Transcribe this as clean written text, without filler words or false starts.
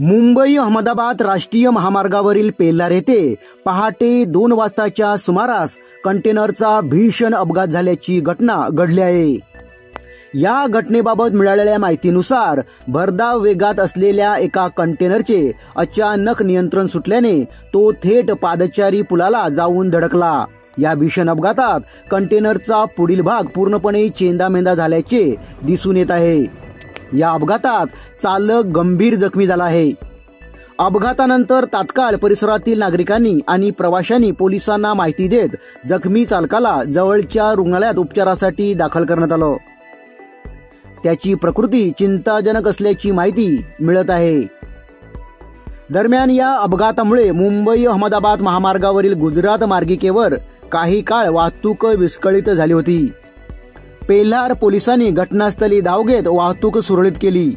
मुंबई अहमदाबाद राष्ट्रीय महामार्गावरील पेल्लार येथे पहाटे 2 वाजताच्या सुमारास कंटेनरचा भीषण अपघात झाल्याची घटना घडली आहे। या घटनेबाबत मिळालेल्या माहितीनुसार भरधाव वेगात असलेल्या एका कंटेनरचे अचानक नियंत्रण सुटल्याने तो थेट पादचारी पुलाला जाऊन धडकला। या भीषण अपघातात कंटेनरचा पुढील भाग पूर्णपणे चेंदामेंदा झाल्याचे दिसून येत आहे। या अपघातात चालक गंभीर जखमी झाला आहे। अपघातानंतर तात्काळ परिसरातील नागरिकांनी आणि प्रवाशांनी पोलिसांना माहिती देत जखमी चालकाला जवळच्या रुग्णालयात उपचारासाठी दाखल करण्यात आलं। त्याची प्रकृती चिंताजनक असल्याची माहिती मिळत आहे। दरम्यान या अपघातामुळे मुंबई अहमदाबाद महामार्गावरील गुजरात मार्गिकेवर काही काळ वाहतूक विस्कळीत झाली होती। पेल्लार पोलिसांनी घटनास्थळी धाव घेत वाहतूक सुरळीत केली।